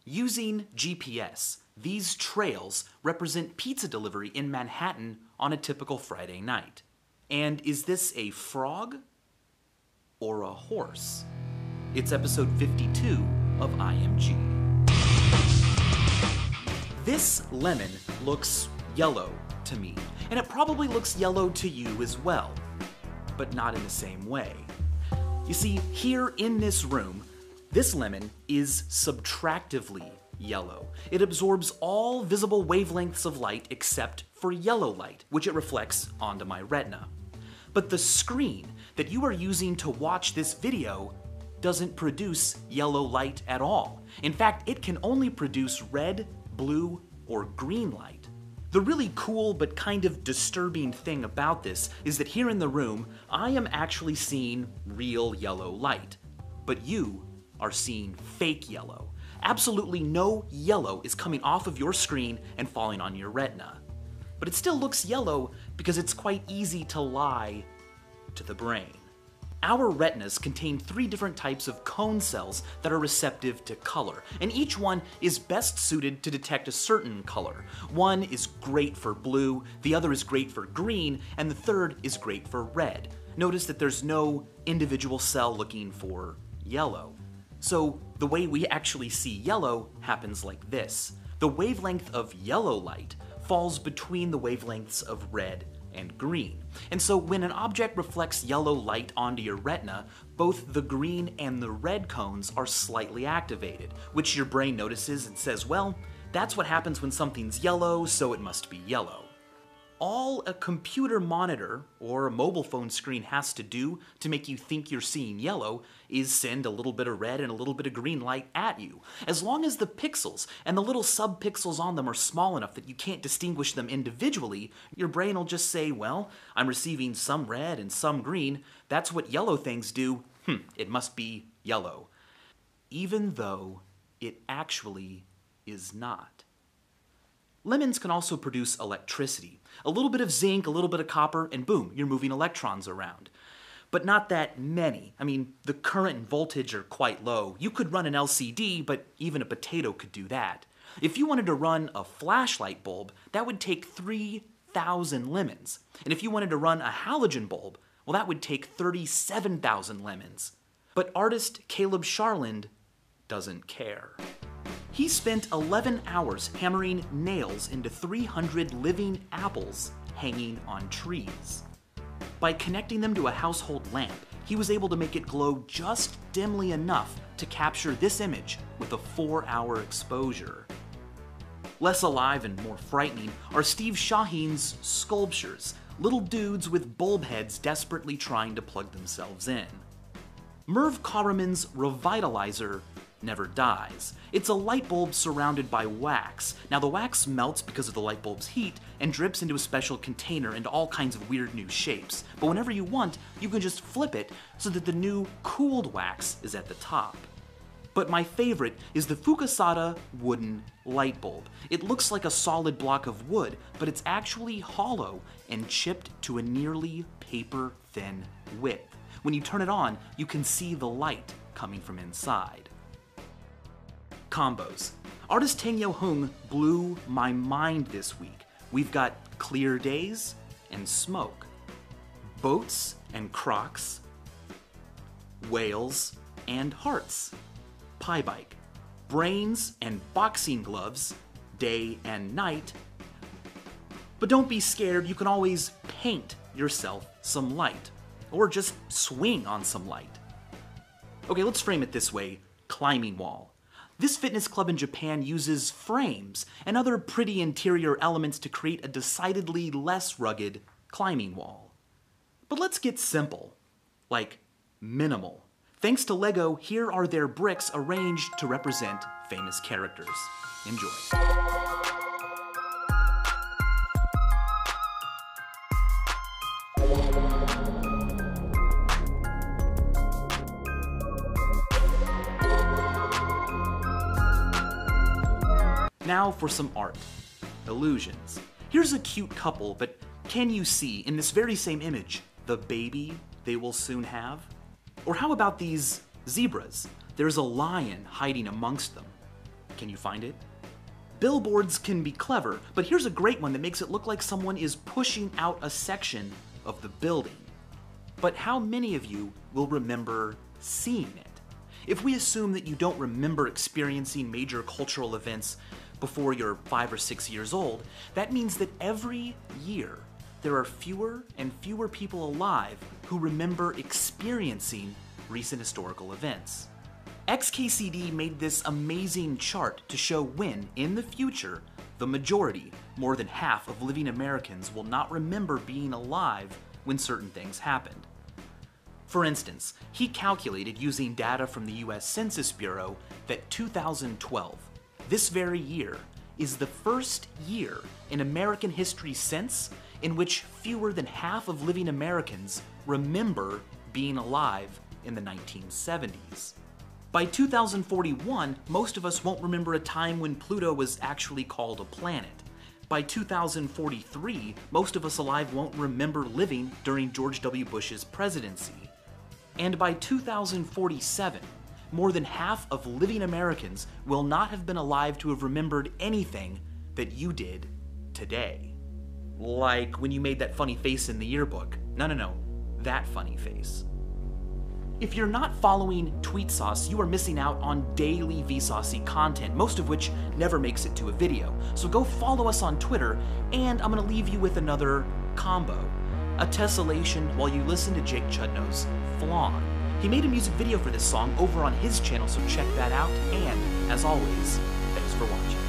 Using GPS, these trails represent pizza delivery in Manhattan on a typical Friday night. And is this a frog or a horse? It's episode 52 of IMG. This lemon looks yellow to me, and it probably looks yellow to you as well, but not in the same way. You see, here in this room, this lemon is subtractively yellow. It absorbs all visible wavelengths of light except for yellow light, which it reflects onto my retina. But the screen that you are using to watch this video doesn't produce yellow light at all. In fact, it can only produce red, blue, or green light. The really cool but kind of disturbing thing about this is that here in the room, I am actually seeing real yellow light, but you are seeing fake yellow. Absolutely no yellow is coming off of your screen and falling on your retina. But it still looks yellow because it's quite easy to lie to the brain. Our retinas contain 3 different types of cone cells that are receptive to color, and each one is best suited to detect a certain color. One is great for blue, the other is great for green, and the third is great for red. Notice that there's no individual cell looking for yellow. So the way we actually see yellow happens like this. The wavelength of yellow light falls between the wavelengths of red and green. And so when an object reflects yellow light onto your retina, both the green and the red cones are slightly activated, which your brain notices and says, well, that's what happens when something's yellow, so it must be yellow. All a computer monitor or a mobile phone screen has to do to make you think you're seeing yellow is send a little bit of red and a little bit of green light at you. As long as the pixels and the little subpixels on them are small enough that you can't distinguish them individually, your brain will just say, well, I'm receiving some red and some green. That's what yellow things do. It must be yellow. Even though it actually is not. Lemons can also produce electricity. A little bit of zinc, a little bit of copper, and boom, you're moving electrons around. But not that many. I mean, the current and voltage are quite low. You could run an LCD, but even a potato could do that. If you wanted to run a flashlight bulb, that would take 3,000 lemons. And if you wanted to run a halogen bulb, well, that would take 37,000 lemons. But artist Caleb Sharland doesn't care. He spent 11 hours hammering nails into 300 living apples hanging on trees. By connecting them to a household lamp, he was able to make it glow just dimly enough to capture this image with a 4-hour exposure. Less alive and more frightening are Steve Shaheen's sculptures, little dudes with bulb heads desperately trying to plug themselves in. Merv Karaman's Revitalizer never dies. It's a light bulb surrounded by wax. Now the wax melts because of the light bulb's heat and drips into a special container into all kinds of weird new shapes. But whenever you want, you can just flip it so that the new cooled wax is at the top. But my favorite is the Fukasada wooden light bulb. It looks like a solid block of wood, but it's actually hollow and chipped to a nearly paper-thin width. When you turn it on, you can see the light coming from inside. Combos. Artist Tang Yo Hung blew my mind this week. We've got clear days and smoke, boats and crocs, whales and hearts, pie bike, brains and boxing gloves, day and night. But don't be scared, you can always paint yourself some light, or just swing on some light. Okay, let's frame it this way: climbing wall. This fitness club in Japan uses frames and other pretty interior elements to create a decidedly less rugged climbing wall. But let's get simple, like minimal. Thanks to LEGO, here are their bricks arranged to represent famous characters. Enjoy. Now for some art. Illusions. Here's a cute couple, but can you see in this very same image the baby they will soon have? Or how about these zebras? There's a lion hiding amongst them. Can you find it? Billboards can be clever, but here's a great one that makes it look like someone is pushing out a section of the building. But how many of you will remember seeing it? If we assume that you don't remember experiencing major cultural events before you're 5 or 6 years old, that means that every year there are fewer and fewer people alive who remember experiencing recent historical events. XKCD made this amazing chart to show when, in the future, the majority, more than half of living Americans will not remember being alive when certain things happened. For instance, he calculated using data from the US Census Bureau that 2012, this very year, is the first year in American history since in which fewer than half of living Americans remember being alive in the 1970s. By 2041, most of us won't remember a time when Pluto was actually called a planet. By 2043, most of us alive won't remember living during George W. Bush's presidency. And by 2047, more than half of living Americans will not have been alive to have remembered anything that you did today. Like when you made that funny face in the yearbook. No, that funny face. If you're not following TweetSauce, you are missing out on daily Vsauce content, most of which never makes it to a video. So go follow us on Twitter, and I'm gonna leave you with another combo. A tessellation while you listen to Jake Chudnow's Flan. He made a music video for this song over on his channel, so check that out, and as always, thanks for watching.